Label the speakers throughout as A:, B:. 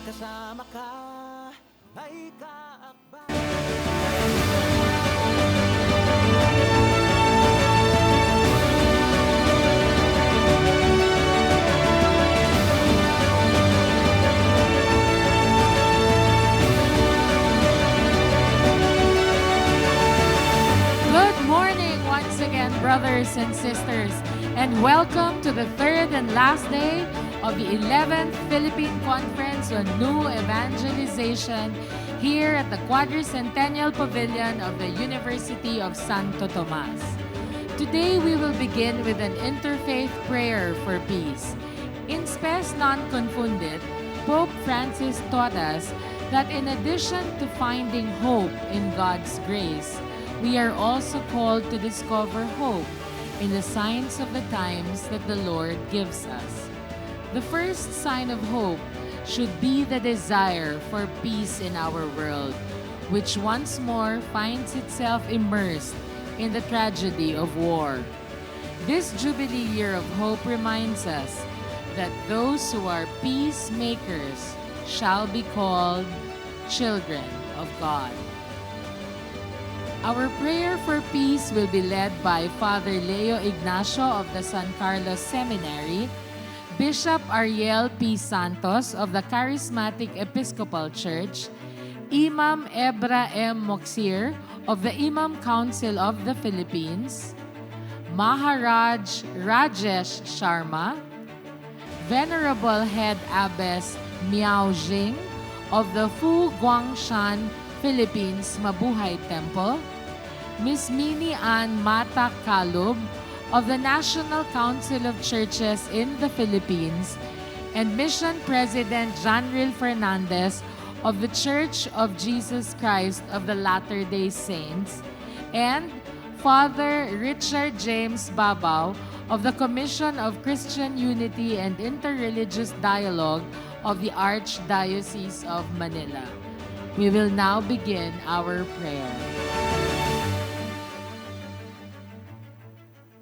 A: kasama ka ay kaakbay.
B: Good morning once again, brothers and sisters, and welcome to the third and last day of the 11th Philippine Conference on New Evangelization here at the Quadricentennial Pavilion of the University of Santo Tomas. Today we will begin with an interfaith prayer for peace. In Spes Non Confundit, Pope Francis taught us that in addition to finding hope in God's grace, we are also called to discover hope in the signs of the times that the Lord gives us. The first sign of hope should be the desire for peace in our world, which once more finds itself immersed in the tragedy of war. This Jubilee Year of Hope reminds us that those who are peacemakers shall be called children of God. Our prayer for peace will be led by Father Leo Ignacio of the San Carlos Seminary, Bishop Ariel P. Santos of the Charismatic Episcopal Church, Imam Ebra M. Moksir of the Imam Council of the Philippines, Maharaj Rajesh Sharma, Venerable Head Abbess Miao Jing of the Fu Guangshan Philippines Mabuhay Temple, Miss Mini Ann Mata Kalub of the National Council of Churches in the Philippines, and Mission President Janril Fernandez of the Church of Jesus Christ of the Latter-day Saints, and Father Richard James Babaw of the Commission of Christian Unity and Interreligious Dialogue of the Archdiocese of Manila. We will now begin our prayer.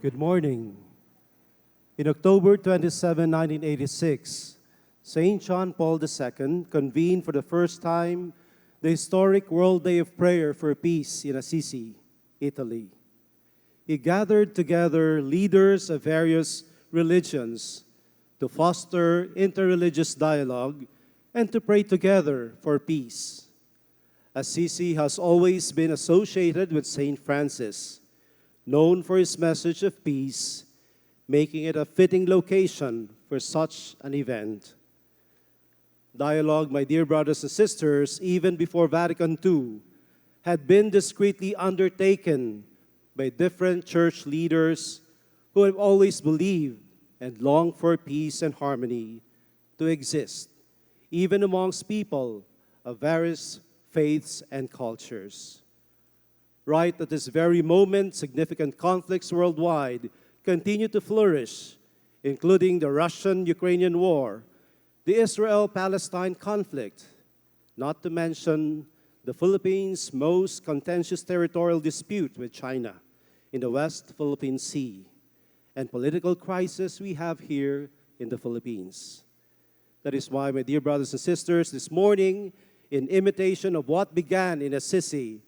C: Good morning. In October 27, 1986, St. John Paul II convened for the first time the historic World Day of Prayer for Peace in Assisi, Italy. He gathered together leaders of various religions to foster interreligious dialogue and to pray together for peace. Assisi has always been associated with St. Francis, known for his message of peace, making it a fitting location for such an event. Dialogue, my dear brothers and sisters, even before Vatican II, had been discreetly undertaken by different church leaders who have always believed and longed for peace and harmony to exist, even amongst people of various faiths and cultures. Right at this very moment, significant conflicts worldwide continue to flourish, including the Russian-Ukrainian war, the Israel-Palestine conflict, not to mention the Philippines' most contentious territorial dispute with China in the West Philippine Sea, and political crisis we have here in the Philippines. That is why, my dear brothers and sisters, this morning, in imitation of what began in Assisi,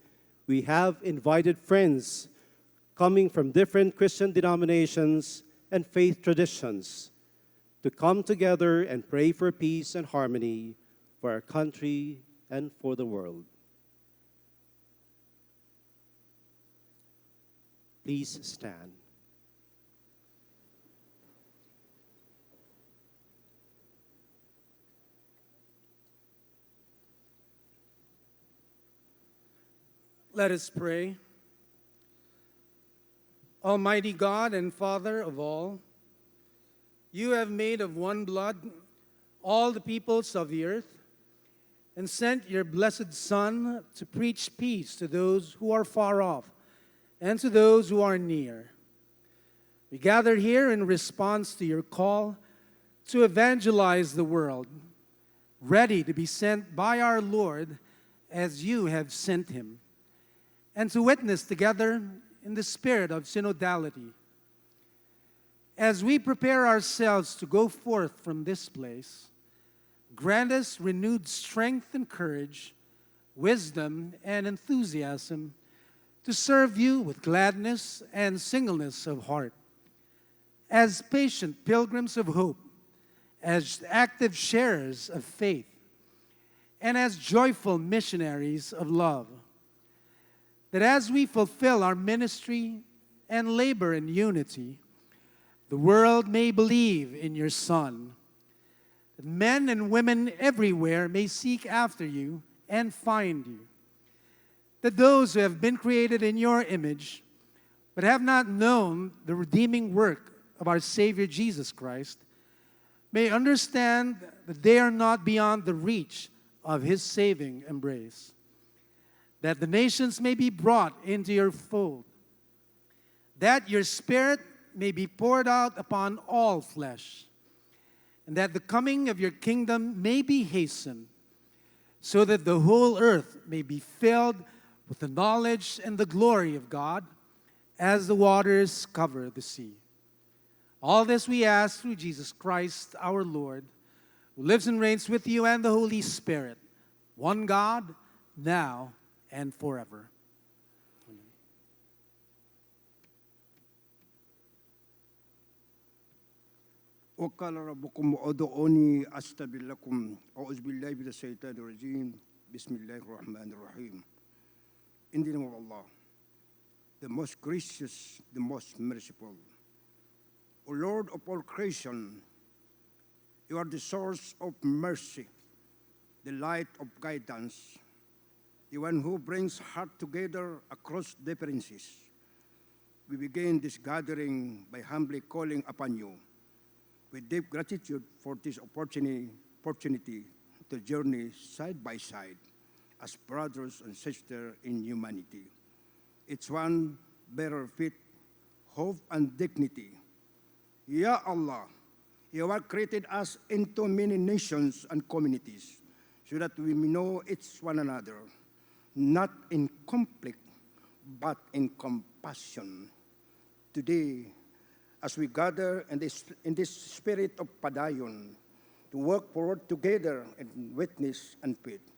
C: we have invited friends coming from different Christian denominations and faith traditions to come together and pray for peace and harmony for our country and for the world. Please stand.
D: Let us pray. Almighty God and Father of all, you have made of one blood all the peoples of the earth and sent your blessed Son to preach peace to those who are far off and to those who are near. We gather here in response to your call to evangelize the world, ready to be sent by our Lord as you have sent him, and to witness together in the spirit of synodality. As we prepare ourselves to go forth from this place, grant us renewed strength and courage, wisdom and enthusiasm to serve you with gladness and singleness of heart. As patient pilgrims of hope, as active sharers of faith, and as joyful missionaries of love, that as we fulfill our ministry and labor in unity, the world may believe in your Son, that men and women everywhere may seek after you and find you, that those who have been created in your image but have not known the redeeming work of our Savior Jesus Christ may understand that they are not beyond the reach of His saving embrace, that the nations may be brought into your fold, that your Spirit may be poured out upon all flesh, and that the coming of your kingdom may be hastened, so that the whole earth may be filled with the knowledge and the glory of God as the waters cover the sea. All this we ask through Jesus Christ our Lord, who lives and reigns with you and the Holy Spirit, one God, now and forever.
E: وقال ربكم ادعوني استجب لكم اعوذ بالله من الشيطان الرجيم بسم الله الرحمن الرحيم. In the name of Allah, the most gracious, the most merciful. O Lord of all creation, you are the source of mercy, the light of guidance, the one who brings heart together across differences. We begin this gathering by humbly calling upon you with deep gratitude for this opportunity to journey side by side as brothers and sisters in humanity. Each one bearer faith, hope, and dignity. Ya Allah, you have created us into many nations and communities so that we may know each one another, not in conflict, but in compassion. Today, as we gather in this spirit of Padayon, to work forward together in witness and faith,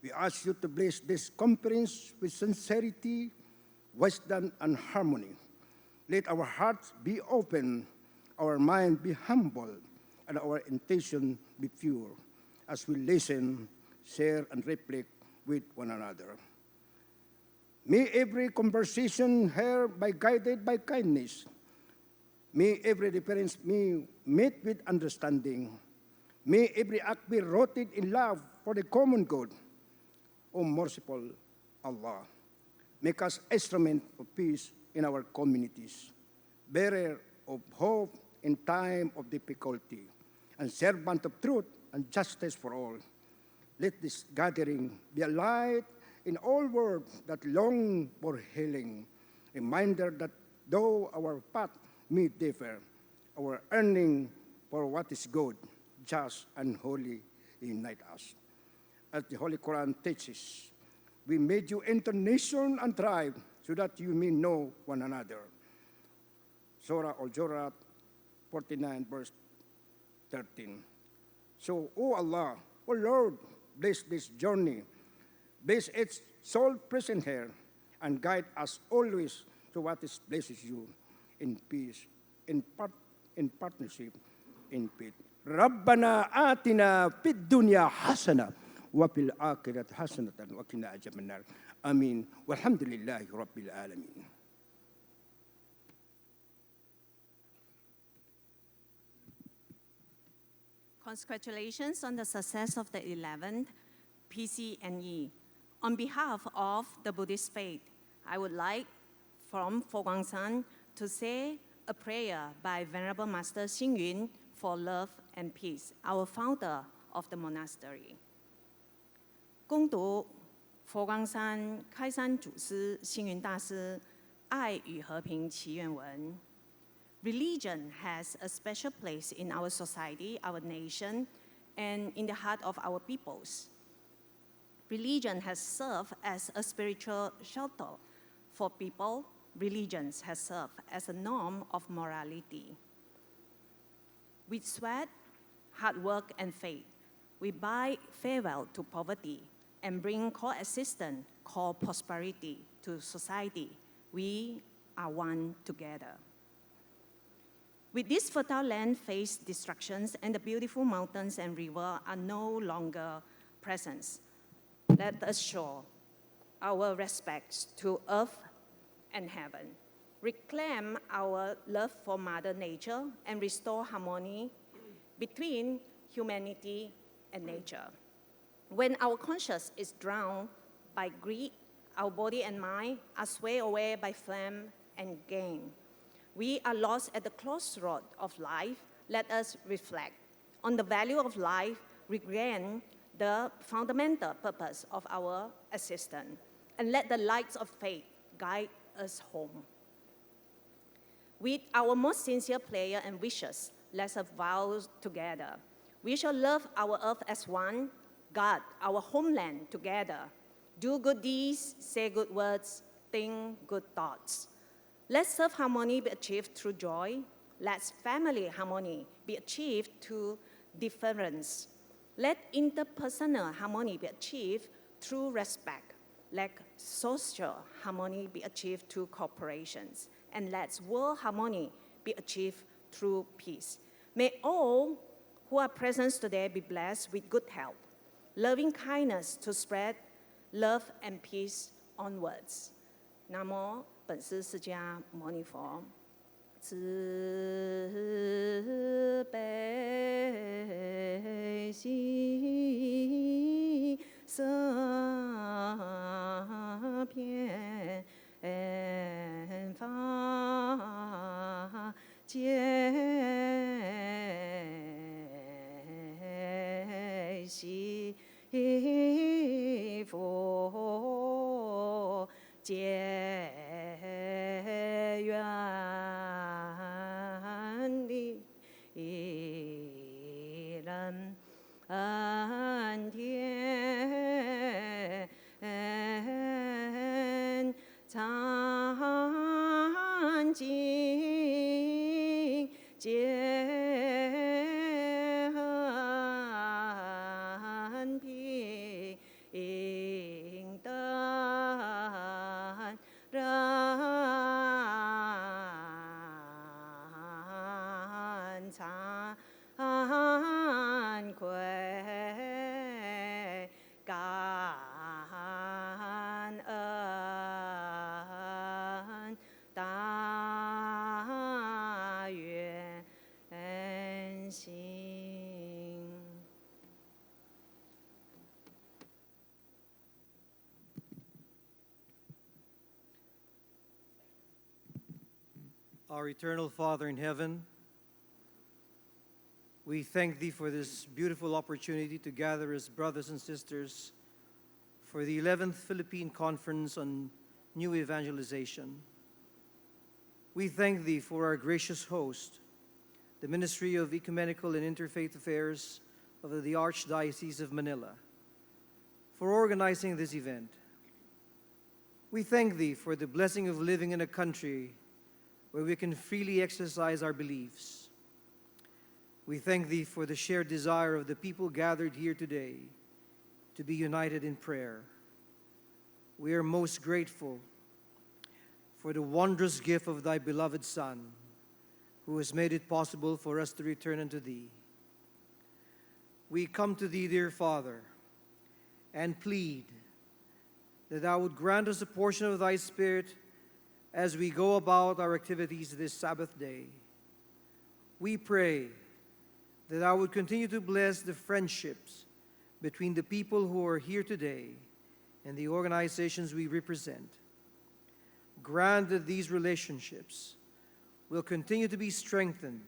E: we ask you to bless this conference with sincerity, wisdom, and harmony. Let our hearts be open, our mind be humble, and our intention be pure as we listen, share, and reflect with one another. May every conversation here be guided by kindness. May every difference be met with understanding. May every act be rooted in love for the common good. O merciful Allah, make us instrument of peace in our communities, bearer of hope in time of difficulty, and servant of truth and justice for all. Let this gathering be a light in all worlds that long for healing, reminder that though our path may differ, our yearning for what is good, just, and holy unite us. As the Holy Quran teaches, we made you enter nation and tribe so that you may know one another. Surah Al-Jurat 49, verse 13. So, O Allah, O Lord, bless this journey, bless its soul present here, and guide us always to what is blesses you in peace, in partnership, in faith. ربنا آتنا في الدنيا حسنة وفي الآخرة حسنة وقنا عذاب النار. آمين والحمد لله رب العالمين.
F: Congratulations on the success of the 11th PCNE. On behalf of the Buddhist faith, I would like from Fo Guangsan to say a prayer by Venerable Master Xing Yun for love and peace, our founder of the monastery. 恭读佛光山开山祖师星云大师爱与和平祈愿文。Religion has a special place in our society, our nation, and in the heart of our peoples. Religion has served as a spiritual shelter for people. Religion has served as a norm of morality. With sweat, hard work, and faith, We bid farewell to poverty and bring coexistence called prosperity to society. We are one together. With this fertile land face destructions and the beautiful mountains and rivers are no longer present, let us show our respects to earth and heaven, reclaim our love for Mother Nature, and restore harmony between humanity and nature. When our conscience is drowned by greed, our body and mind are swayed away by flame and gain. We are lost at the crossroad of life. Let us reflect on the value of life, regain the fundamental purpose of our existence, and let the lights of faith guide us home. With our most sincere prayer and wishes, let us vow together. We shall love our earth as one, guard our homeland together, do good deeds, say good words, think good thoughts. Let self-harmony be achieved through joy. Let family harmony be achieved through difference. Let interpersonal harmony be achieved through respect. Let social harmony be achieved through cooperations. And let world harmony be achieved through peace. May all who are present today be blessed with good health, loving kindness to spread love and peace onwards. Namo 本师释迦牟尼佛，慈悲喜舍遍法界悉佛界愿力人天常净界和平等人惭愧感恩大愿心。
G: Our eternal Father in heaven, we thank Thee for this beautiful opportunity to gather as brothers and sisters for the 11th Philippine Conference on New Evangelization. We thank Thee for our gracious host, the Ministry of Ecumenical and Interfaith Affairs of the Archdiocese of Manila, for organizing this event. We thank Thee for the blessing of living in a country where we can freely exercise our beliefs. We thank Thee for the shared desire of the people gathered here today to be united in prayer. We are most grateful for the wondrous gift of Thy beloved Son, who has made it possible for us to return unto Thee. We come to Thee, dear Father, and plead that Thou would grant us a portion of Thy Spirit as we go about our activities this Sabbath day. We pray that Thou would continue to bless the friendships between the people who are here today and the organizations we represent. Grant that these relationships will continue to be strengthened,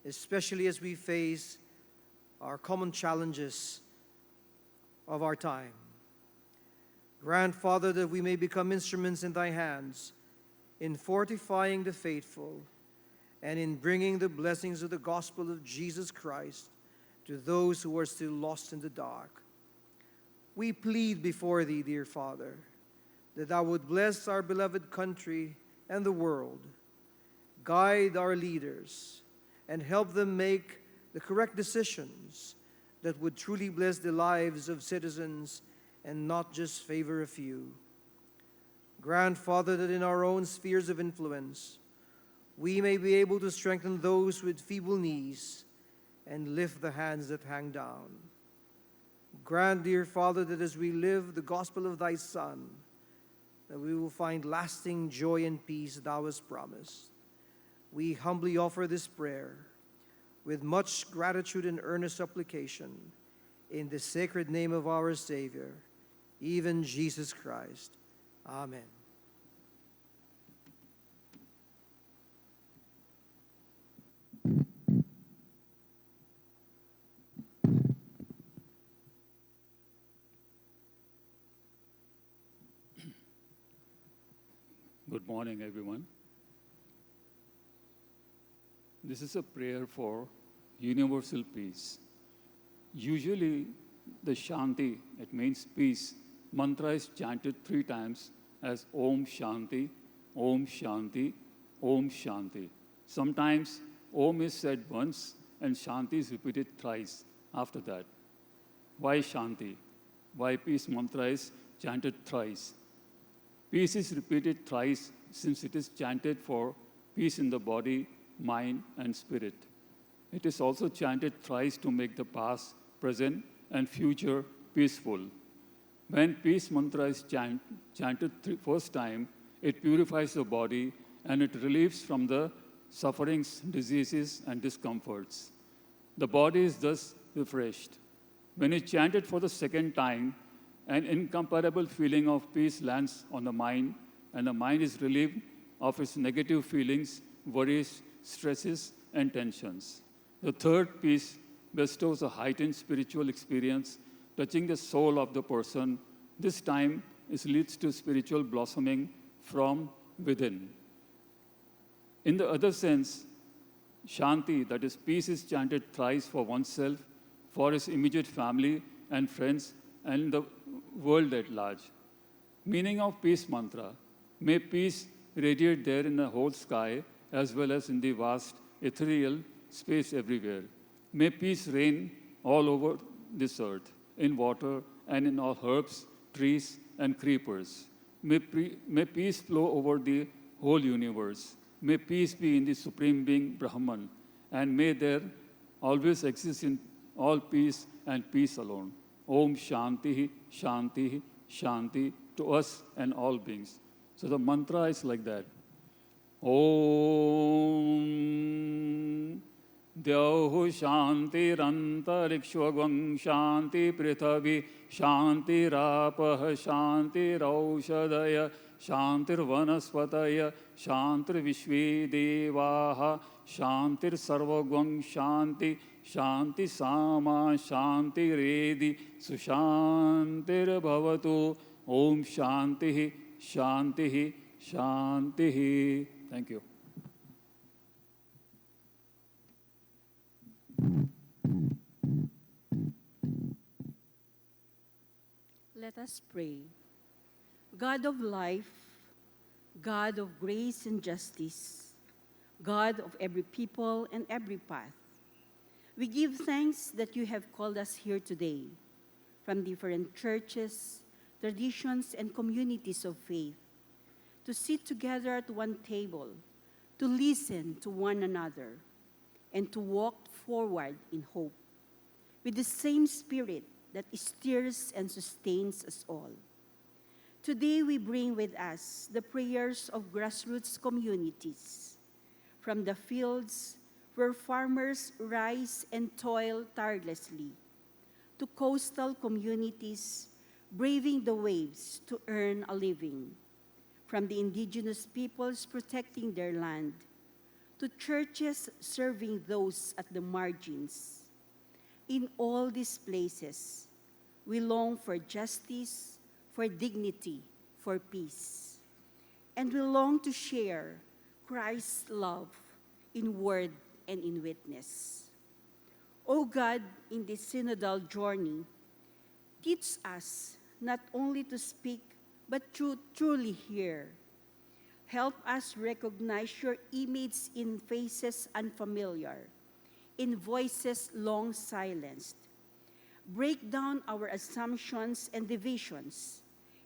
G: especially as we face our common challenges of our time. Grant, Father, that we may become instruments in Thy hands in fortifying the faithful and in bringing the blessings of the gospel of Jesus Christ to those who are still lost in the dark. We plead before Thee, dear Father, that Thou would bless our beloved country and the world, guide our leaders, and help them make the correct decisions that would truly bless the lives of citizens and not just favor a few. Grant, Father, that in our own spheres of influence, we may be able to strengthen those with feeble knees and lift the hands that hang down. Grant, dear Father, that as we live the gospel of thy Son, that we will find lasting joy and peace thou hast promised. We humbly offer this prayer with much gratitude and earnest supplication in the sacred name of our Savior, even Jesus Christ. Amen.
H: Good morning, everyone. This is a prayer for universal peace. Usually, the Shanti, it means peace, mantra is chanted 3 times as Om Shanti, Om Shanti, Om Shanti. Sometimes Om is said once and Shanti is repeated thrice after that. Why Shanti? Why peace mantra is chanted thrice? Peace is repeated thrice since it is chanted for peace in the body, mind, and spirit. It is also chanted thrice to make the past, present, and future peaceful. When peace mantra is chanted first time, it purifies the body and it relieves from the sufferings, diseases, and discomforts. The body is thus refreshed. When it's chanted for the second time, an incomparable feeling of peace lands on the mind, and the mind is relieved of its negative feelings, worries, stresses, and tensions. The third peace bestows a heightened spiritual experience touching the soul of the person. This time it leads to spiritual blossoming from within. In the other sense, Shanti, that is peace, is chanted thrice for oneself, for his immediate family and friends, and the world at large. Meaning of peace mantra: may peace radiate there in the whole sky as well as in the vast ethereal space everywhere. May peace reign all over this earth, in water and in all herbs, trees, and creepers. May peace flow over the whole universe. May peace be in the Supreme Being, Brahman, and may there always exist in all peace and peace alone. Om Shanti, Shanti, Shanti to us and all beings. So the mantra is like that. Om Dyahu Shanti Rantarikshvagvam Shanti Prithavi Shanti Rapah Shanti Raushadaya Shantir Vanaspataya Shantir Vishvi Devaha Shantir Sarvagvam Shanti Shanti Sama Shanti Redi Sushantir Bhavatu. Om Shanti Shanti Shanti. Thank you.
I: Let us pray. God of life, God of grace and justice, God of every people and every path, we give thanks that you have called us here today from different churches, traditions, and communities of faith to sit together at one table, to listen to one another, and to walk forward in hope with the same spirit that stirs and sustains us all. Today we bring with us the prayers of grassroots communities, from the fields where farmers rise and toil tirelessly, to coastal communities braving the waves to earn a living, from the indigenous peoples protecting their land, to churches serving those at the margins. In all these places, we long for justice, for dignity, for peace. And we long to share Christ's love in word and in witness. O God, in this synodal journey, teach us not only to speak, but to truly hear. Help us recognize your image in faces unfamiliar, in voices long silenced. break down our assumptions and divisions,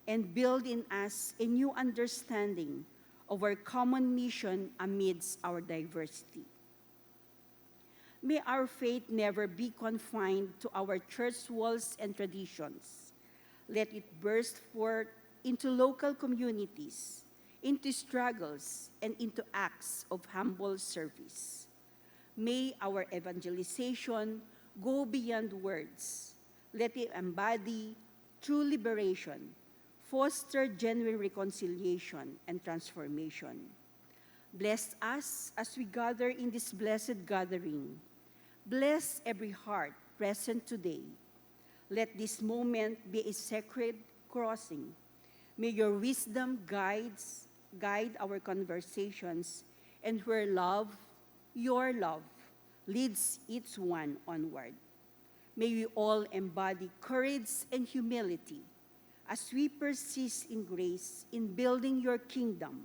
I: and build in us a new understanding of our common mission amidst our diversity. May our faith never be confined to our church walls and traditions. Let it burst forth into local communities, into struggles, and into acts of humble service. May our evangelization go beyond words. Let it embody true liberation, foster genuine reconciliation and transformation. Bless us as we gather in this blessed gathering. Bless every heart present today. Let this moment be a sacred crossing. May your wisdom guide our conversations, and where love, your love, leads each one onward. May we all embody courage and humility as we persist in grace in building your kingdom,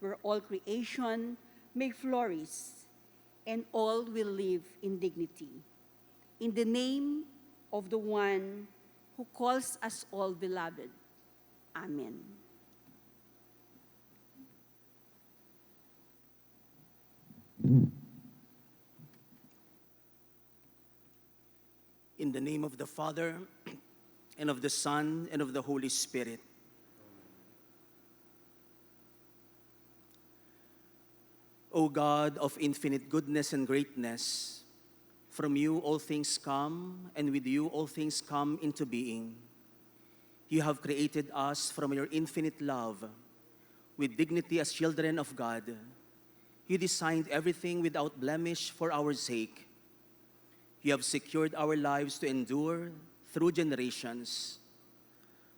I: where all creation may flourish and all will live in dignity. In the name of the one who calls us all beloved. Amen.
A: In the name of the Father, and of the Son, and of the Holy Spirit. O God of infinite goodness and greatness, from you all things come, and with you all things come into being. You have created us from your infinite love, with dignity as children of God. You designed everything without blemish for our sake. You have secured our lives to endure through generations.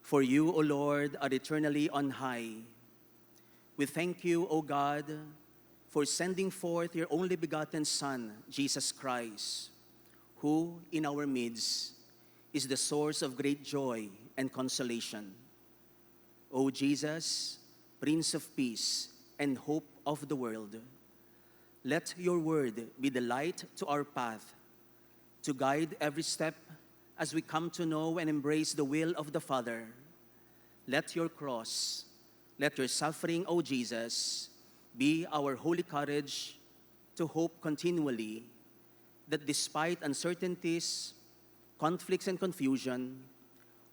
A: For you, O Lord, are eternally on high. We thank you, O God, for sending forth your only begotten Son, Jesus Christ, who in our midst is the source of great joy and consolation. O Jesus, Prince of Peace and hope of the world, let your word be the light to our path, to guide every step as we come to know and embrace the will of the Father. Let your cross, let your suffering, O Jesus, be our holy courage to hope continually that despite uncertainties, conflicts, and confusion,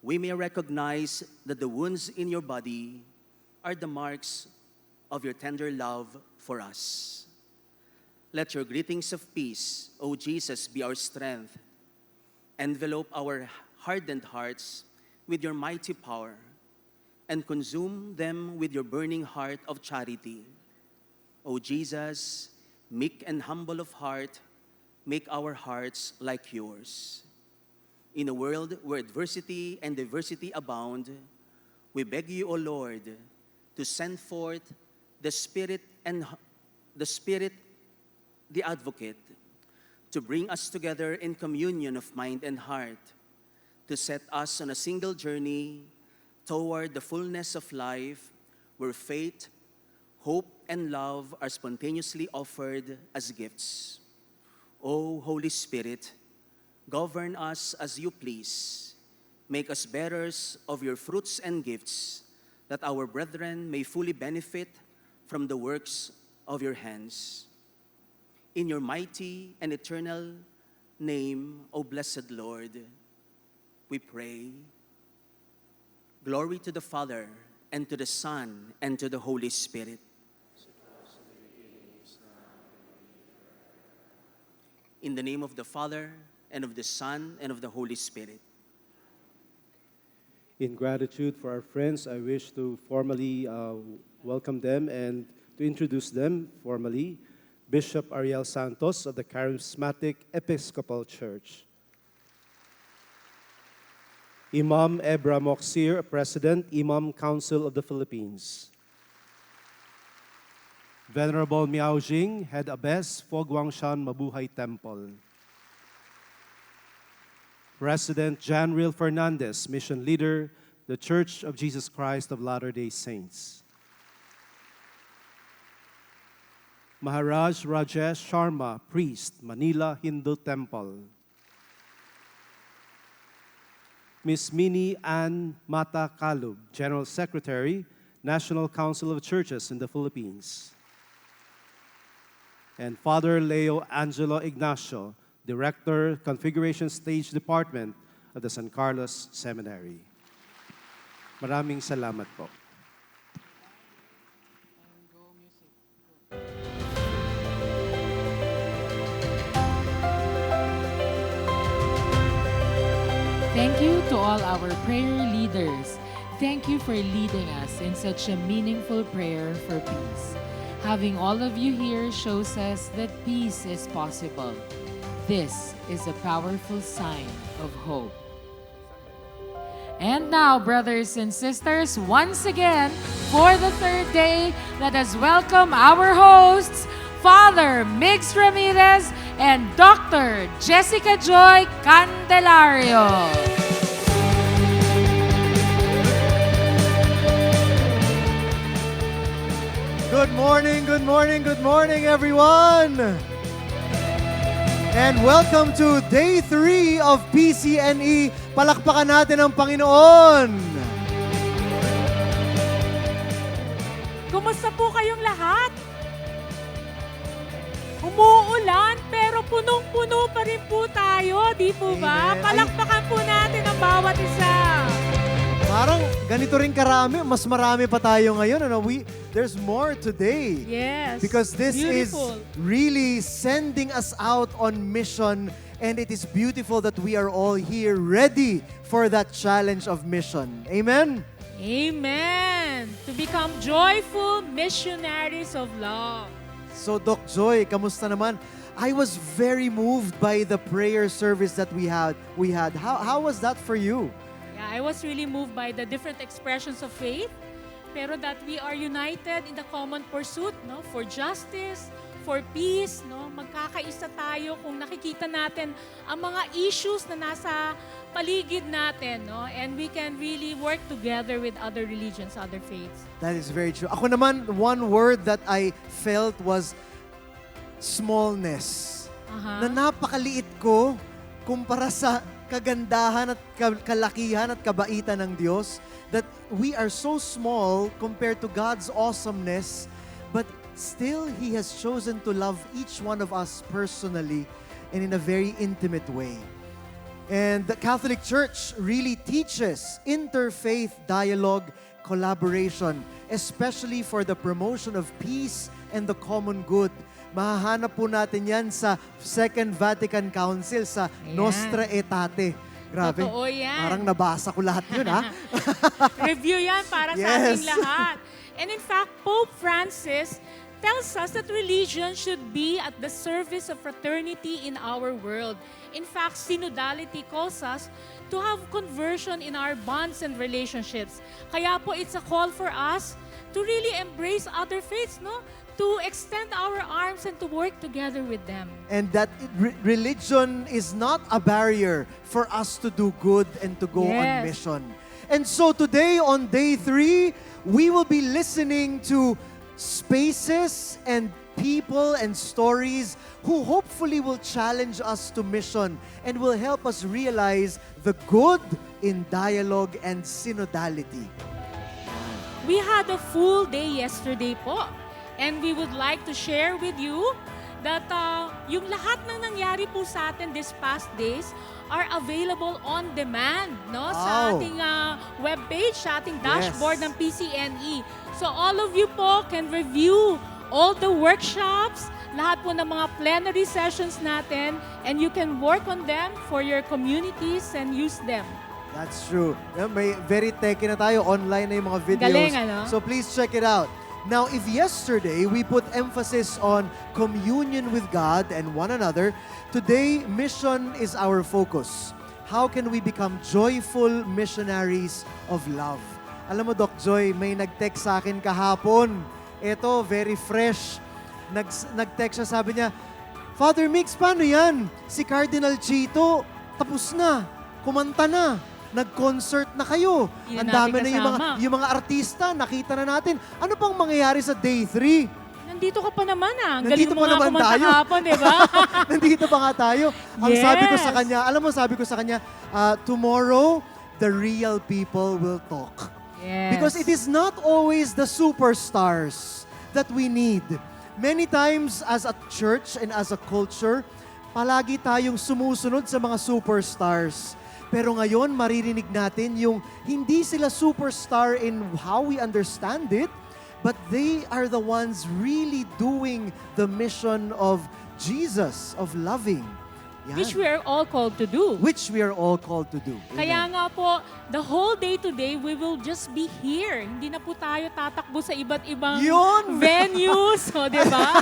A: we may recognize that the wounds in your body are the marks of your tender love for us. Let your greetings of peace, O Jesus, be our strength. Envelope our hardened hearts with your mighty power, and consume them with your burning heart of charity. O Jesus, meek and humble of heart, make our hearts like yours. In a world where adversity and diversity abound, we beg you, O Lord, to send forth the Spirit, the Advocate, to bring us together in communion of mind and heart, to set us on a single journey toward the fullness of life, where faith, hope, and love are spontaneously offered as gifts. O Holy Spirit, govern us as you please. Make us bearers of your fruits and gifts, that our brethren may fully benefit from the works of your hands. In your mighty and eternal name, O blessed Lord, we pray. Glory to the Father, and to the Son, and to the Holy Spirit. In the name of the Father, and of the Son, and of the Holy Spirit.
C: In gratitude for our friends, I wish to formally welcome them and to introduce them formally. Bishop Ariel Santos of the Charismatic Episcopal Church. Imam Ebra Moksir, President, Imam Council of the Philippines. Venerable Miao Jing, Head Abbess, Fo Guangshan Mabuhay Temple. President Janril Fernandez, Mission Leader, The Church of Jesus Christ of Latter-day Saints. Maharaj Rajesh Sharma, Priest, Manila Hindu Temple. Ms. Mini Ann Mata Calub, General Secretary, National Council of Churches in the Philippines. And Father Leo Angelo Ignacio, Director, Configuration Stage Department of the San Carlos Seminary. Maraming salamat po.
B: Thank you to all our prayer leaders. Thank you for leading us in such a meaningful prayer for peace. Having all of you here shows us that peace is possible. This is a powerful sign of hope. And now, brothers and sisters, once again, for the third day, let us welcome our hosts, Father Mix Ramirez and Dr. Jessica Joy Candelario.
J: Good morning, good morning, good morning, everyone! And welcome to Day 3 of PCNE. Palakpakan natin ang Panginoon!
K: Kumusta po kayong lahat? Umuulan pero punong-puno pa rin po tayo, di po ba?
J: Amen.
K: Palakpakan po natin ang bawat isa.
J: Parang ganito rin karami, mas marami pa tayo ngayon. Ano? There's more today.
K: Yes.
J: Because this
K: beautiful.
J: is really sending us out on mission, and it is beautiful that we are all here ready for that challenge of mission. Amen?
K: Amen. To become joyful missionaries of love.
J: So, Doc Joy, kamusta naman? I was very moved by the prayer service that we had. How was that for you?
K: Yeah, I was really moved by the different expressions of faith, pero that we are united in the common pursuit, no, for justice, for peace, no. Magkakaisa tayo kung nakikita natin ang mga issues na nasa paligid natin, no, and we can really work together with other religions, other faiths.
J: That is very true. Ako naman, one word that I felt was smallness. Na napakaliit ko kumpara sa kagandahan at kalakihan at kabaitan ng Diyos, that we are so small compared to God's awesomeness, but still He has chosen to love each one of us personally and in a very intimate way. And the Catholic Church really teaches interfaith dialogue, collaboration, especially for the promotion of peace and the common good. Mahahanap po natin yan sa Second Vatican Council, sa Nostra Aetate. Grabe.
K: Totoo yan.
J: Parang nabasa ko lahat yun, ha?
K: Review yan para sa ating lahat. And in fact, Pope Francis tells us that religion should be at the service of fraternity in our world. In fact, synodality calls us to have conversion in our bonds and relationships. Kaya po, it's a call for us to really embrace other faiths, no? To extend our arms and to work together with them.
J: And that religion is not a barrier for us to do good and to go on mission. And so today, on Day 3, we will be listening to spaces and people and stories who hopefully will challenge us to mission and will help us realize the good in dialogue and synodality.
K: We had a full day yesterday po. And we would like to share with you that yung lahat ng nangyari po sa atin this past days are available on demand, no? Sa ating webpage, sa ating dashboard ng PCNE. So all of you po can review all the workshops, lahat po ng mga plenary sessions natin, and you can work on them for your communities and use them.
J: That's true. May very techy na tayo. Online na yung mga videos.
K: Galing, ano?
J: So please check it out. Now, if yesterday we put emphasis on communion with God and one another, today mission is our focus. How can we become joyful missionaries of love? Alam mo, Doc Joy, may nag-text sa akin kahapon. Ito, very fresh. Nag-text siya, sabi niya, Father Mix, paano yan? Si Cardinal Chito, tapos na. Kumanta na. Nag-concert na kayo. Ang dami na yung mga artista, nakita na natin. Ano pang mangyayari sa Day 3?
K: Nandito ka pa naman Ang
J: Nandito
K: galing mo
J: pa naman
K: kumanta
J: tayo.
K: kahapon, di ba?
J: Nandito pa nga tayo. Ang sabi ko sa kanya, alam mo sabi ko sa kanya, tomorrow, the real people will talk.
K: Yes.
J: Because it is not always the superstars that we need. Many times as a church and as a culture, palagi tayong sumusunod sa mga superstars. Pero ngayon, maririnig natin yung hindi sila superstar in how we understand it, but they are the ones really doing the mission of Jesus, of loving. Yan.
K: Which we are all called to do.
J: Which we are all called to do.
K: Kaya
J: Amen.
K: nga po, the whole day today, we will just be here. Hindi na po tayo tatakbo sa iba't ibang
J: Yun!
K: venues. O, di ba?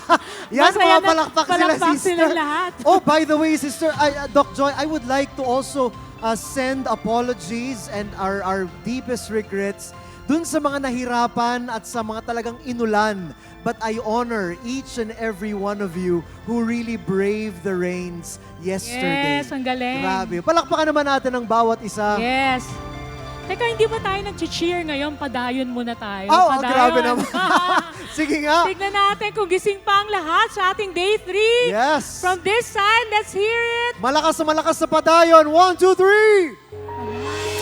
J: Yan,
K: Masaya
J: mga palakpak sila,
K: palakpak
J: sister.
K: sila lahat.
J: Oh, by the way, sister, Doc Joy, I would like to also send apologies and our deepest regrets dun sa mga nahirapan at sa mga talagang inulan. But I honor each and every one of you who really braved the rains yesterday.
K: Yes, ang galing.
J: Grabe. Palakpakan naman natin ang bawat isa.
K: Yes. Teka, hindi ba tayo nag-cheer ngayon? Padayon muna tayo.
J: Oh,
K: Padayon.
J: grabe naman. Sige nga.
K: Tignan natin kung gising pa ang lahat sa ating day 3.
J: Yes.
K: From this side, let's hear it.
J: Malakas sa padayon. 1, 2, 3.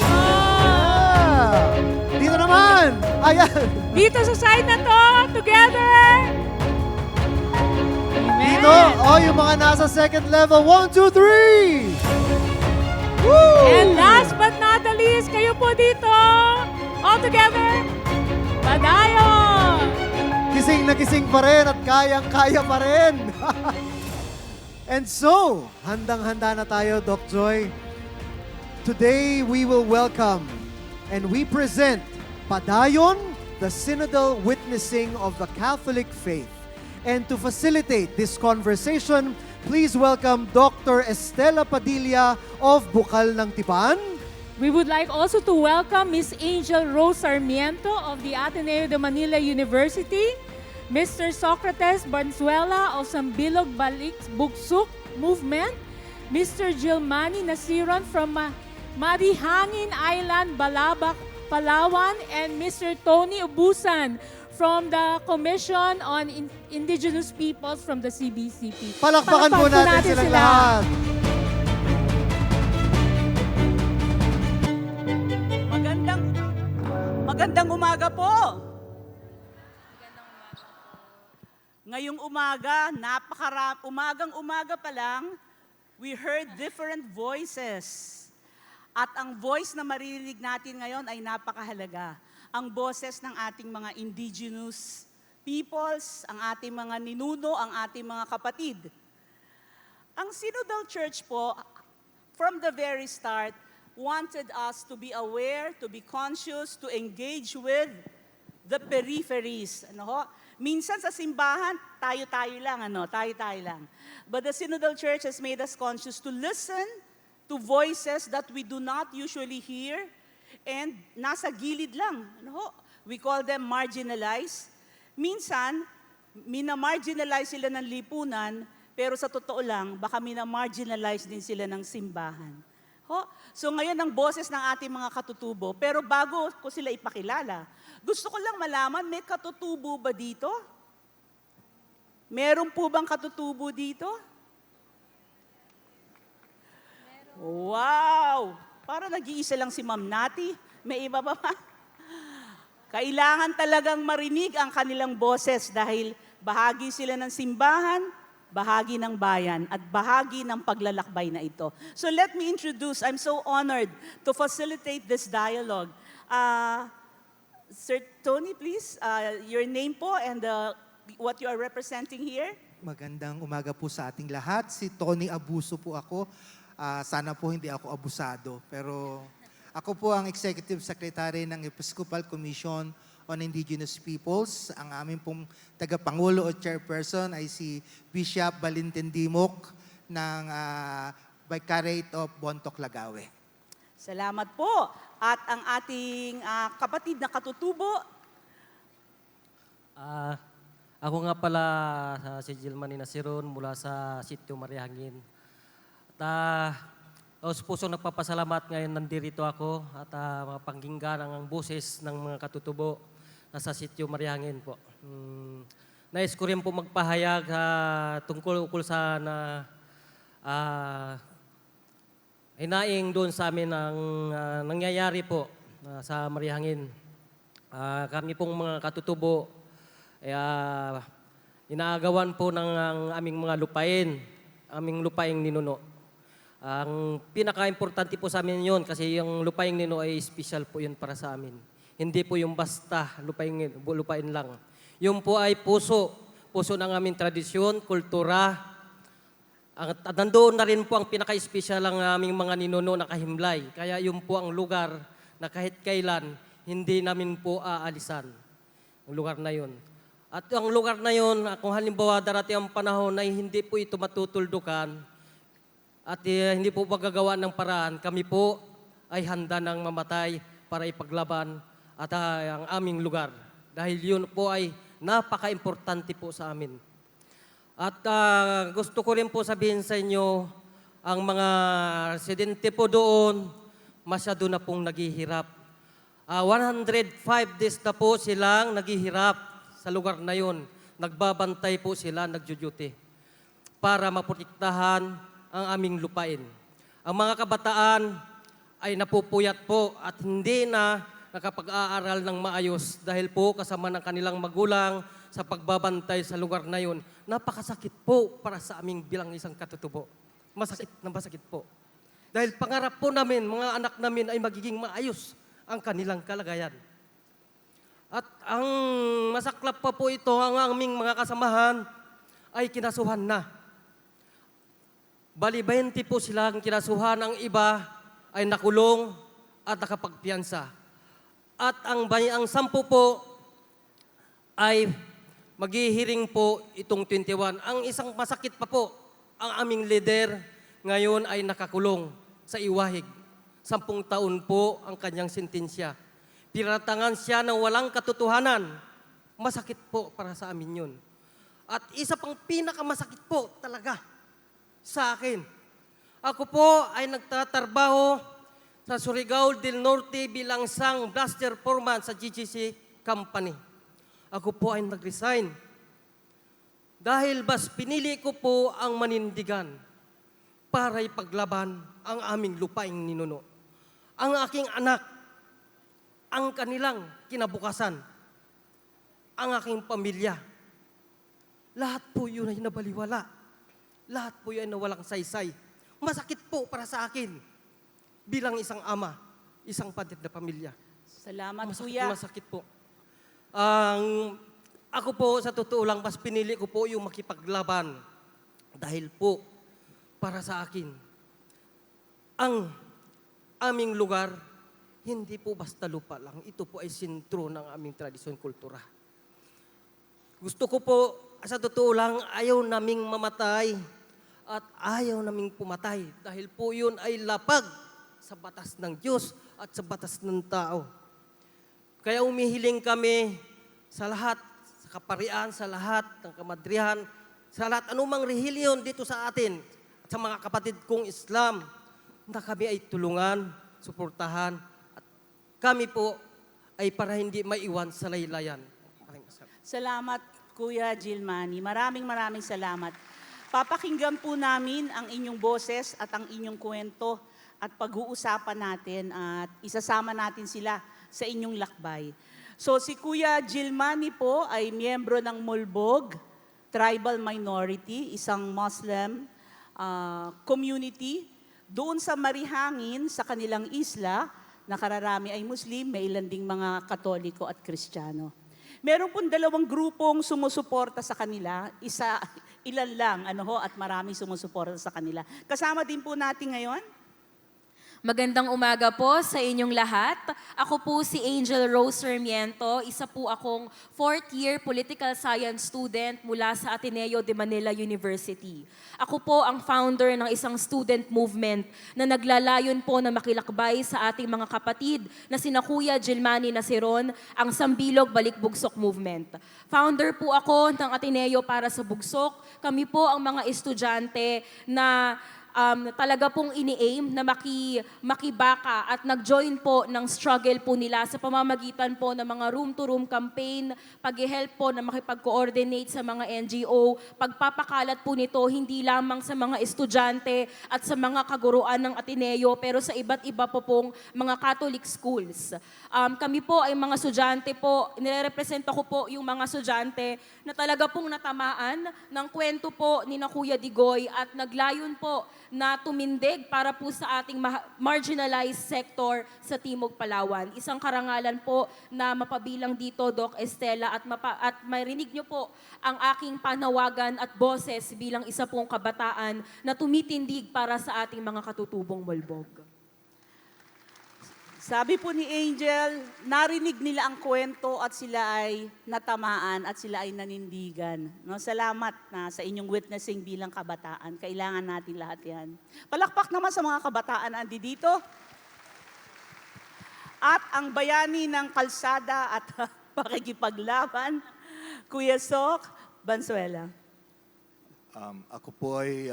J: Yeah. Dito naman. Ayan.
K: Dito sa side na to, together. Amen.
J: Dito, yung mga nasa second level. 1, 2, 3. Woo!
K: And last but not the least, kayo po dito. All together. Padayon.
J: Gising na gising pa rin at kayang-kaya pa rin. And so, handang-handa na tayo, Doc Joy. Today, we will welcome and we present Padayon, the synodal witnessing of the Catholic faith. And to facilitate this conversation, please welcome Dr. Estela Padilla of Bukal ng Tipan.
K: We would like also to welcome Miss Angel Rose Sarmiento of the Ateneo de Manila University, Mr. Socrates Banzuela of Sambilog Balik Bugsuk Movement, Mr. Gilmani Nasiron from Marihangin Island, Balabac, Palawan, and Mr. Tony Ubusan from the Commission on Indigenous Peoples from the CBCP.
J: Palakpakan po natin silang lahat.
L: Magandang umaga po. Ngayong umaga pa lang, we heard different voices. At ang voice na maririnig natin ngayon ay napakahalaga. Ang boses ng ating mga indigenous peoples, ang ating mga ninuno, ang ating mga kapatid. Ang Synodal Church po, from the very start, wanted us to be aware, to be conscious, to engage with the peripheries. Ano ho? Minsan sa simbahan, tayo-tayo lang. Tayo-tayo lang. But the Synodal Church has made us conscious to listen to voices that we do not usually hear and nasa gilid lang. Ano ho? We call them marginalized. Minsan, minamarginalize sila ng lipunan, pero sa totoo lang, baka minamarginalize din sila ng simbahan. Ho? So ngayon ang boses ng ating mga katutubo, pero bago ko sila ipakilala, gusto ko lang malaman, may katutubo ba dito? Meron po bang katutubo dito? Wow! Para nag-iisa lang si Ma'am Nati. May iba ba? Kailangan talagang marinig ang kanilang boses dahil bahagi sila ng simbahan, bahagi ng bayan, at bahagi ng paglalakbay na ito. So let me introduce, I'm so honored to facilitate this dialogue. Sir Tony, please, your name po and what you are representing here.
M: Magandang umaga po sa ating lahat. Si Tony Abuso po ako. Sana po hindi ako abusado. Pero ako po ang Executive Secretary ng Episcopal Commission on Indigenous Peoples. Ang aming pong tagapangulo o chairperson ay si Bishop Valentin Dimok ng Vicariate of Bontoc, Lagawe.
L: Salamat po. At ang ating kapatid na katutubo.
N: Ako nga pala si Gilmani Nasiron mula sa Sitio Marihangin. At pusong nagpapasalamat ngayon nandito ako at mapanginggan ang boses ng mga katutubo na sa Sitio Marihangin po. Nais ko rin po magpahayag tungkol sa ay naing doon sa amin ang nangyayari po sa Marihangin. Kami pong mga katutubo, inaagawan po ng aming mga lupain, aming lupaing ninuno. Ang pinaka-importante po sa amin yon kasi yung lupaing ninuno ay special po yun para sa amin. Hindi po yung basta lupain lang. Yung po ay puso ng aming tradisyon, kultura. At nandoon na rin po ang pinaka-special ng aming mga ninuno na kahimlay. Kaya yun po ang lugar na kahit kailan hindi namin po aalisan. Ang lugar na yun. At ang lugar na yun, kung halimbawa darating ang panahon na hindi po ito matutuldukan at hindi po magagawa ng paraan, kami po ay handa ng mamatay para ipaglaban at ang aming lugar. Dahil yun po ay napaka-importante po sa amin. At gusto ko rin po sabihin sa inyo, ang mga residente po doon, masyado na pong naghihirap. 105 days na po silang naghihirap sa lugar na yun. Nagbabantay po sila, nagjuduty para maprotektahan ang aming lupain. Ang mga kabataan ay napupuyat po at hindi na nakapag-aaral ng maayos dahil po kasama ng kanilang magulang sa pagbabantay sa lugar na yun. Napakasakit po para sa aming bilang isang katutubo. Masakit po. Dahil pangarap po namin, mga anak namin ay magiging maayos ang kanilang kalagayan. At ang masaklap pa po ito, ang aming mga kasamahan ay kinasuhan na. Bali 20 po silang kinasuhan, ang iba ay nakulong at nakapagpiyansa. At ang 10 po ay maghihiring po itong 21. Ang isang masakit pa po, ang aming leader ngayon ay nakakulong sa Iwahig. 10 taon po ang kanyang sentensya. Pinatangan siya ng walang katotohanan. Masakit po para sa amin yun. At isa pang pinakamasakit po talaga sa akin. Ako po ay nagtatrabaho sa Surigao del Norte bilang isang blaster foreman sa GGC company. Ako po ay nag-resign. Dahil bas pinili ko po ang manindigan para ipaglaban ang aming lupaing ninuno. Ang aking anak, ang kanilang kinabukasan, ang aking pamilya. Lahat po yun ay nabaliwala. Lahat po yun ay nawalang saysay. Masakit po para sa akin bilang isang ama, isang pantit na pamilya.
L: Salamat, Kuya.
N: Masakit po. Ako po, sa totoo lang, mas pinili ko po yung makipaglaban dahil po para sa akin, ang aming lugar, hindi po basta lupa lang. Ito po ay sentro ng aming tradisyon kultura. Gusto ko po, sa totoo lang, ayaw naming mamatay at ayaw naming pumatay dahil po yun ay lapag sa batas ng Diyos at sa batas ng tao. Kaya umihiling kami sa lahat, sa kaparian, sa lahat ng kamadrihan, sa lahat anumang relihiyon dito sa atin, at sa mga kapatid kong Islam, na kami ay tulungan, suportahan, at kami po ay para hindi maiwan sa laylayan.
L: Salamat, Kuya Gilmani. Maraming salamat. Papakinggan po namin ang inyong boses at ang inyong kwento at pag-uusapan natin at isasama natin sila sa inyong lakbay. So si Kuya Gilmani po ay miyembro ng Mulbog Tribal Minority, isang Muslim community doon sa Marihangin, sa kanilang isla, na kararami ay Muslim, may ilan ding mga Katoliko at Kristiyano. Meron pong 2 grupong sumusuporta sa kanila, ilan lang, at maraming sumusuporta sa kanila. Kasama din po natin ngayon.
O: Magandang umaga po sa inyong lahat. Ako po si Angel Rose Sarmiento, isa po akong 4th year political science student mula sa Ateneo de Manila University. Ako po ang founder ng isang student movement na naglalayon po na makilakbay sa ating mga kapatid na sina Kuya Gilmani Nasiron, ang Sambilog Balikbugsok Movement. Founder po ako ng Ateneo para sa Bugsok. Kami po ang mga estudyante na talaga pong ini-aim na makibaka at nag-join po ng struggle po nila sa pamamagitan po ng mga room-to-room campaign, pag-help po na makipag-coordinate sa mga NGO, pagpapakalat po nito hindi lamang sa mga estudyante at sa mga kaguruan ng Ateneo, pero sa iba't iba po pong mga Catholic schools. Kami po ay mga estudyante po, nirepresenta ko po yung mga estudyante na talaga pong natamaan ng kwento po ni na Kuya Digoy at naglayon po na tumindig para po sa ating marginalized sector sa Timog Palawan. Isang karangalan po na mapabilang dito, Doc Estela, at marinig niyo po ang aking panawagan at boses bilang isa pong kabataan na tumitindig para sa ating mga katutubong Molbog.
L: Sabi po ni Angel, narinig nila ang kwento at sila ay natamaan at sila ay nanindigan. No, salamat na sa inyong witnessing bilang kabataan. Kailangan natin lahat yan. Palakpak naman sa mga kabataan andi dito. At ang bayani ng kalsada at pakikipaglaban, Kuya Sok Bansuela.
P: Ako po ay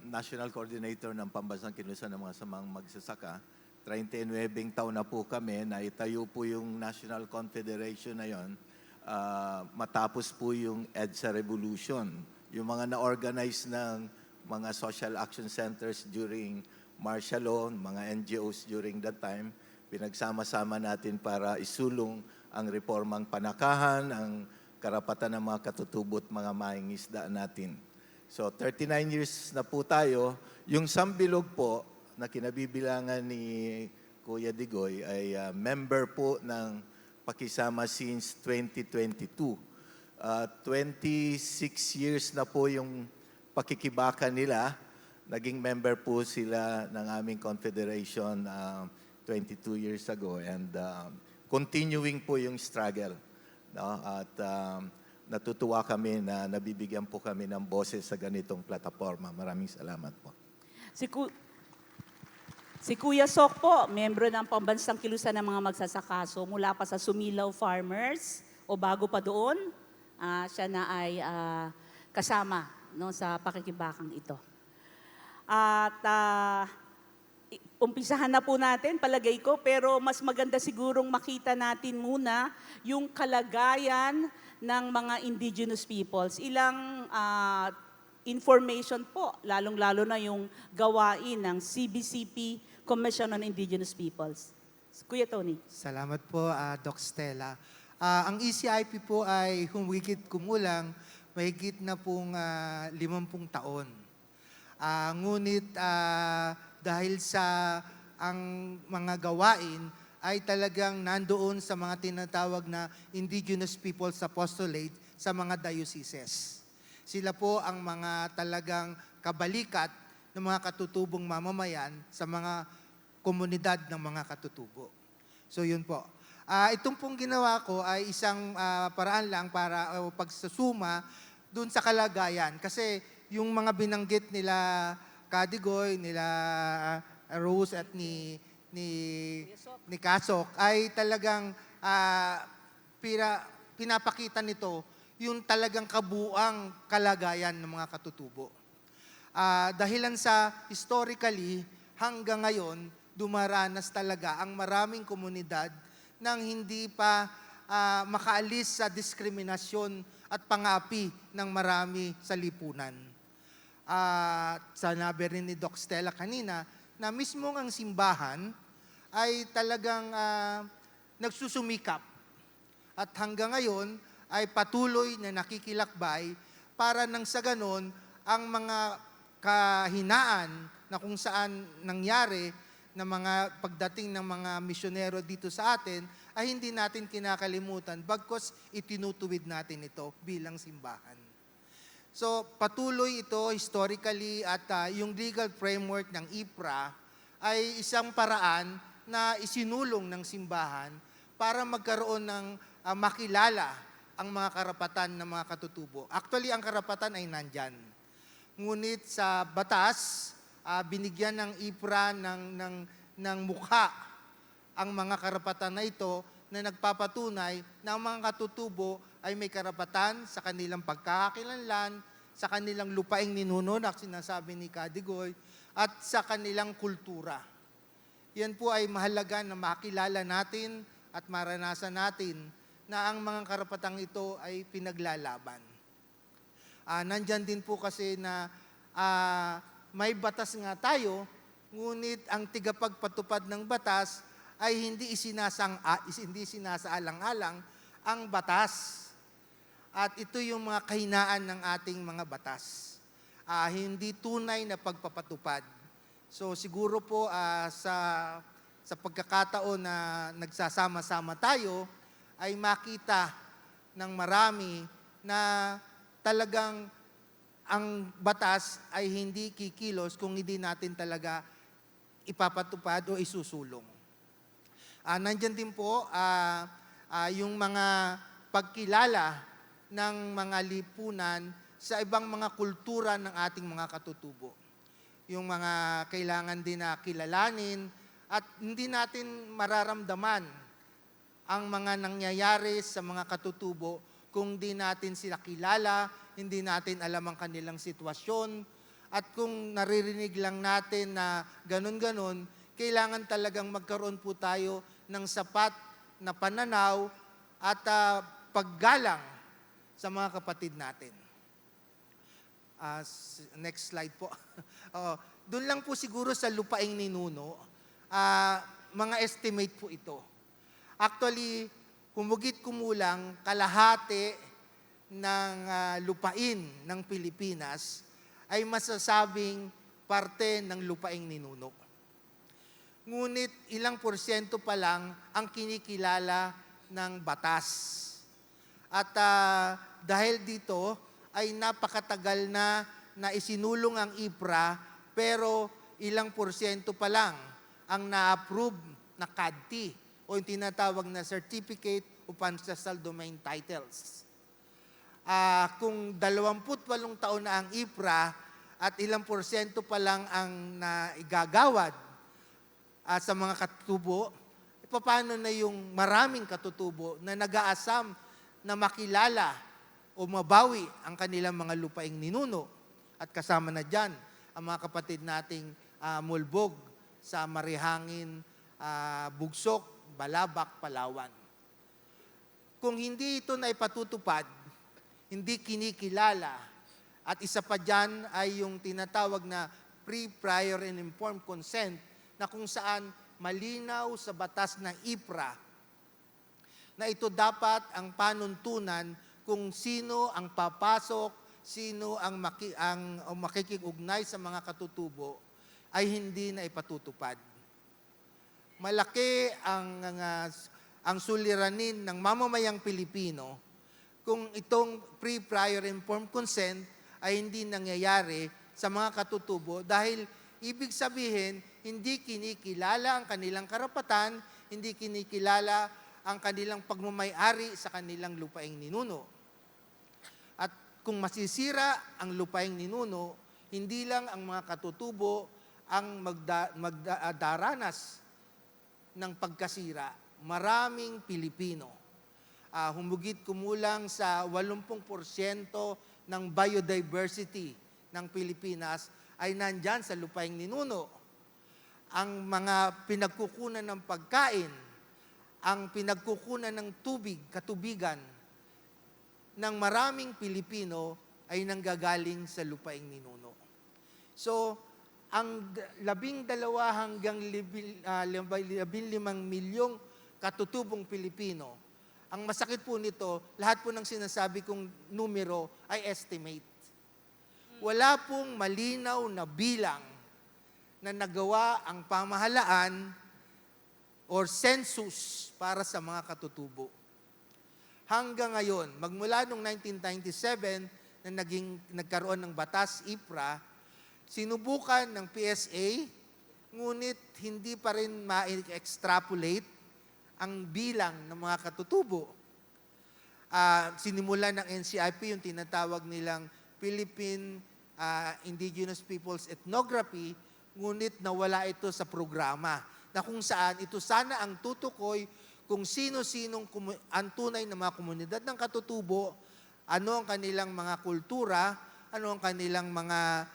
P: National Coordinator ng Pambansang Kilusan ng mga Samang Magsasaka. 39 taon na po kami, naitayo po yung National Confederation na yon matapos po yung EDSA Revolution. Yung mga na-organize ng mga social action centers during martial law, mga NGOs during that time, pinagsama-sama natin para isulong ang reformang panakahan, ang karapatan ng mga katutubo at mga mangingisda natin. So 39 years na po tayo. Yung Sambilog po, na kinabibilangan ni Kuya Digoy ay member po ng Pakisama since 2022. 26 years na po yung pakikibaka nila. Naging member po sila ng aming confederation 22 years ago and continuing po yung struggle. No? At natutuwa kami na nabibigyan po kami ng boses sa ganitong plataforma. Maraming salamat po.
L: Si Kuya Sok po, membro ng Pambansang Kilusan ng mga Magsasaka. So mula pa sa Sumilaw Farmers o bago pa doon, siya na ay kasama no, sa pakikibakang ito. At umpisahan na po natin, palagay ko, pero mas maganda sigurong makita natin muna yung kalagayan ng mga indigenous peoples. Ilang information po, lalong-lalo na yung gawain ng CBCP, Commission on Indigenous Peoples. Kuya Tony.
M: Salamat po, Doc Stella. Ang ECIP po ay humigit kumulang mahigit na pong 50 taon. Ngunit dahil sa ang mga gawain ay talagang nandoon sa mga tinatawag na Indigenous Peoples Apostolate sa mga dioceses. Sila po ang mga talagang kabalikat ng mga katutubong mamamayan sa mga komunidad ng mga katutubo. So yun po. Itong pong ginawa ko ay isang paraan lang para pagsasuma dun sa kalagayan. Kasi yung mga binanggit nila Kadigoy, nila Rose at ni Kasok ay talagang pinapakita nito yung talagang kabuang kalagayan ng mga katutubo. Dahilan sa historically hanggang ngayon, dumaranas talaga ang maraming komunidad nang hindi pa makaalis sa diskriminasyon at pangapi ng marami sa lipunan. Sanabi rin ni Doc Stella kanina na mismo ang simbahan ay talagang nagsusumikap at hanggang ngayon ay patuloy na nakikilakbay para nang sa ganon ang mga kahinaan na kung saan nangyari na mga pagdating ng mga misyonero dito sa atin ay hindi natin kinakalimutan bagkus itinutuwid natin ito bilang simbahan. So patuloy ito historically at yung legal framework ng IPRA ay isang paraan na isinulong ng simbahan para magkaroon ng makilala ang mga karapatan ng mga katutubo. Actually, ang karapatan ay nandyan. Ngunit sa batas, binigyan ng IPRA ng mukha ang mga karapatan na ito na nagpapatunay na ang mga katutubo ay may karapatan sa kanilang pagkakakilanlan, sa kanilang lupaing ninuno na sinasabi ni Kadigoy, at sa kanilang kultura. Yan po ay mahalaga na makilala natin at maranasan natin na ang mga karapatang ito ay pinaglalaban. Nandyan din po kasi na may batas nga tayo, ngunit ang tigapagpatupad ng batas ay hindi sinasaalang-alang ang batas. At ito yung mga kahinaan ng ating mga batas. Hindi tunay na pagpapatupad. So siguro po sa pagkakataon na nagsasama-sama tayo, ay makita ng marami na talagang ang batas ay hindi kikilos kung hindi natin talaga ipapatupad o isusulong. Nandyan din po yung mga pagkilala ng mga lipunan sa ibang mga kultura ng ating mga katutubo. Yung mga kailangan din na kilalanin at hindi natin mararamdaman ang mga nangyayari sa mga katutubo kung di natin sila kilala, hindi natin alam ang kanilang sitwasyon, at kung naririnig lang natin na ganun-ganun, kailangan talagang magkaroon po tayo ng sapat na pananaw at paggalang sa mga kapatid natin. Next slide po. Doon lang po siguro sa lupaing ninuno, mga estimate po ito. Actually, humugit kumulang kalahati ng lupain ng Pilipinas ay masasabing parte ng lupaing ninuno. Ngunit ilang porsyento pa lang ang kinikilala ng batas. At dahil dito ay napakatagal na isinulong ang IPRA, pero ilang porsyento pa lang ang na-approve na CADTI o yung tinatawag na Certificate of Ancestral Domain Titles. Kung 28 taon na ang IPRA at ilang porsyento pa lang ang naigagawad sa mga katutubo, paano na yung maraming katutubo na nag-aasam na makilala o mabawi ang kanilang mga lupaing ninuno? At kasama na dyan ang mga kapatid nating mulbog sa Marihangin, Bugsok, Balabac, Palawan. Kung hindi ito na ipatutupad, hindi kinikilala, at isa pa dyan ay yung tinatawag na pre-prior and informed consent, na kung saan malinaw sa batas ng IPRA na ito dapat ang panuntunan kung sino ang papasok, sino ang makikigugnay sa mga katutubo, ay hindi na ipatutupad. Malaki ang suliranin ng mamamayang Pilipino kung itong pre-prior informed consent ay hindi nangyayari sa mga katutubo, dahil ibig sabihin, hindi kinikilala ang kanilang karapatan, hindi kinikilala ang kanilang pagmamay-ari sa kanilang lupaing ninuno. At kung masisira ang lupaing ninuno, hindi lang ang mga katutubo ang magdaranas ng pagkasira. Maraming Pilipino. Humugit kumulang sa 80% ng biodiversity ng Pilipinas ay nandyan sa lupaing ninuno. Ang mga pinagkukunan ng pagkain, ang pinagkukunan ng tubig, katubigan, ng maraming Pilipino ay nanggagaling sa lupaing ninuno. So, ang 12 hanggang 15 milyong katutubong Pilipino, ang masakit po nito, lahat po ng sinasabi kong numero ay estimate. Wala pong malinaw na bilang na nagawa ang pamahalaan or census para sa mga katutubo. Hanggang ngayon, magmula noong 1997 na nagkaroon ng batas IPRA, sinubukan ng PSA, ngunit hindi pa rin ma-extrapolate ang bilang ng mga katutubo. Sinimulan ng NCIP yung tinatawag nilang Philippine Indigenous Peoples Ethnography, ngunit nawala ito sa programa, na kung saan ito sana ang tutukoy kung sino-sinong ang tunay na mga komunidad ng katutubo, ano ang kanilang mga kultura, ano ang kanilang mga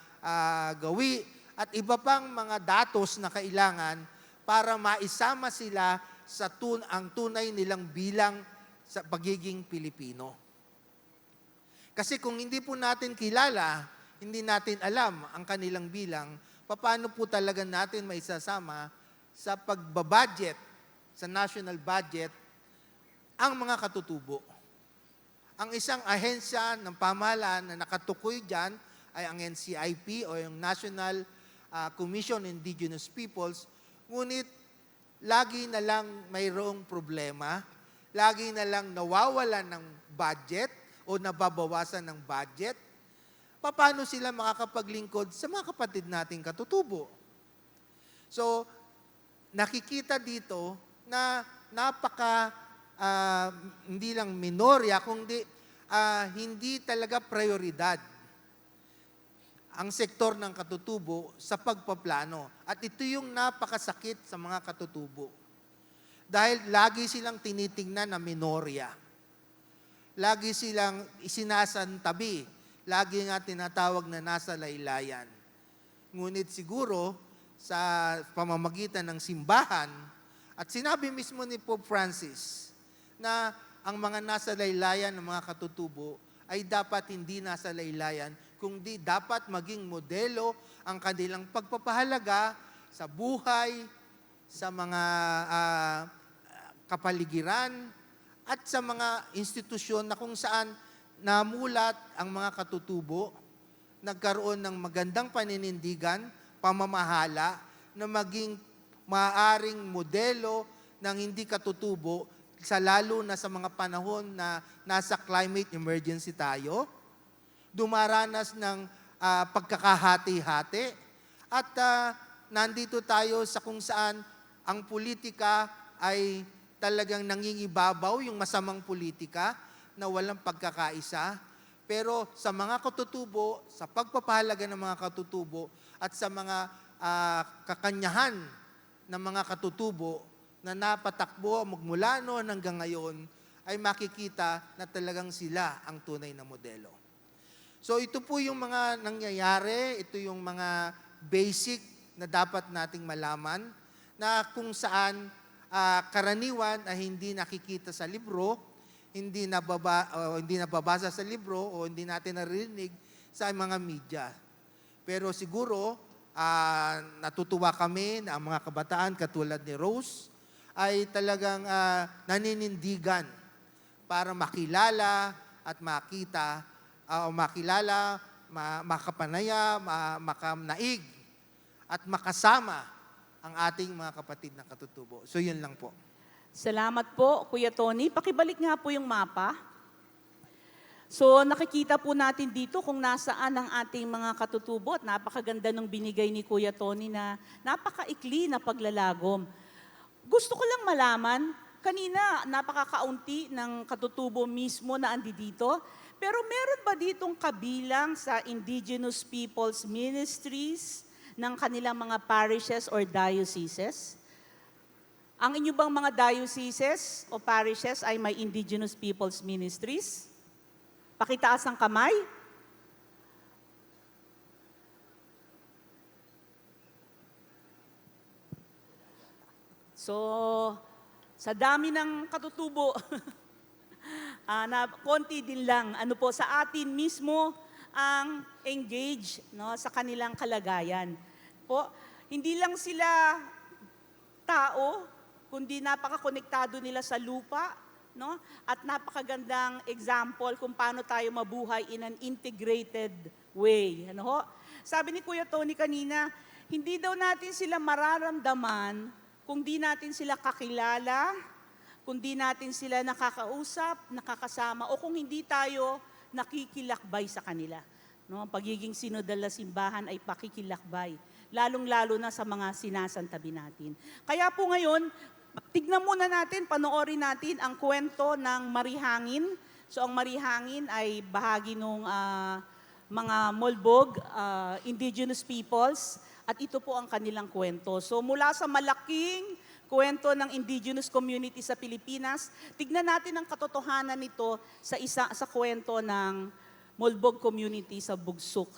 M: gawi, at iba pang mga datos na kailangan para maisama sila sa ang tunay nilang bilang sa pagiging Pilipino. Kasi kung hindi po natin kilala, hindi natin alam ang kanilang bilang, paano po talaga natin maisasama sa pagbabudget, sa national budget, ang mga katutubo. Ang isang ahensya ng pamahalaan na nakatukoy dyan ay ang NCIP o yung National Commission on Indigenous Peoples, ngunit lagi na lang mayroong problema, lagi na lang nawawalan ng budget o nababawasan ng budget. Paano sila makakapaglingkod sa mga kapatid nating katutubo? So, nakikita dito na hindi lang minorya, kundi hindi talaga prioridad ang sektor ng katutubo sa pagpaplano. At ito yung napakasakit sa mga katutubo. Dahil lagi silang tinitingnan na minorya. Lagi silang isinasantabi. Lagi nga tinatawag na nasa laylayan. Ngunit siguro, sa pamamagitan ng simbahan, at sinabi mismo ni Pope Francis na ang mga nasa laylayan ng mga katutubo ay dapat hindi nasa laylayan, kundi dapat maging modelo ang kanilang pagpapahalaga sa buhay, sa mga kapaligiran, at sa mga institusyon na kung saan namulat ang mga katutubo, nagkaroon ng magandang paninindigan, pamamahala, na maging maaaring modelo ng hindi katutubo, lalo na sa mga panahon na nasa climate emergency tayo, dumaranas ng pagkakahati-hati, at nandito tayo sa kung saan ang politika ay talagang nangingibabaw, yung masamang politika na walang pagkakaisa. Pero sa mga katutubo, sa pagpapahalaga ng mga katutubo, at sa mga kakanyahan ng mga katutubo na napatakbo magmula noon hanggang ngayon, ay makikita na talagang sila ang tunay na modelo. So ito po yung mga nangyayari, ito yung mga basic na dapat nating malaman, na kung saan karaniwan ay hindi nakikita sa libro, hindi nababasa sa libro, o hindi natin narinig sa mga media. Pero siguro, natutuwa kami na ang mga kabataan katulad ni Rose ay talagang naninindigan para makilala at makita, makapanaya, makanaig, at makasama ang ating mga kapatid na katutubo. So yun lang po.
L: Salamat po, Kuya Tony. Pakibalik nga po yung mapa. So nakikita po natin dito kung nasaan ang ating mga katutubo, at napakaganda ng binigay ni Kuya Tony na napakaikli na paglalagom. Gusto ko lang malaman, kanina napakakaunti ng katutubo mismo na andi dito, pero meron ba ditong kabilang sa Indigenous Peoples Ministries ng kanilang mga parishes or dioceses? Ang inyo bang mga dioceses o parishes ay may Indigenous Peoples Ministries? Pakitaas ang kamay. So, sa dami ng katutubo, na konti din lang, sa atin mismo ang engage sa kanilang kalagayan. Hindi lang sila tao, kundi napaka-konektado nila sa lupa, at napakagandang example kung paano tayo mabuhay in an integrated way. Sabi ni Kuya Tony kanina, hindi daw natin sila mararamdaman kung di natin sila kakilala, kung di natin sila nakakausap, nakakasama, o kung hindi tayo nakikilakbay sa kanila. Ang pagiging sinodal na simbahan ay pakikilakbay, lalong-lalo na sa mga sinasantabi natin. Kaya po ngayon, tignan muna natin, panoorin natin ang kwento ng Marihangin. So ang Marihangin ay bahagi ng mga Molbog, indigenous peoples, at ito po ang kanilang kwento. So mula sa malaking kwento ng indigenous community sa Pilipinas, tignan natin ang katotohanan nito sa kwento ng Molbog community sa Bugsuk,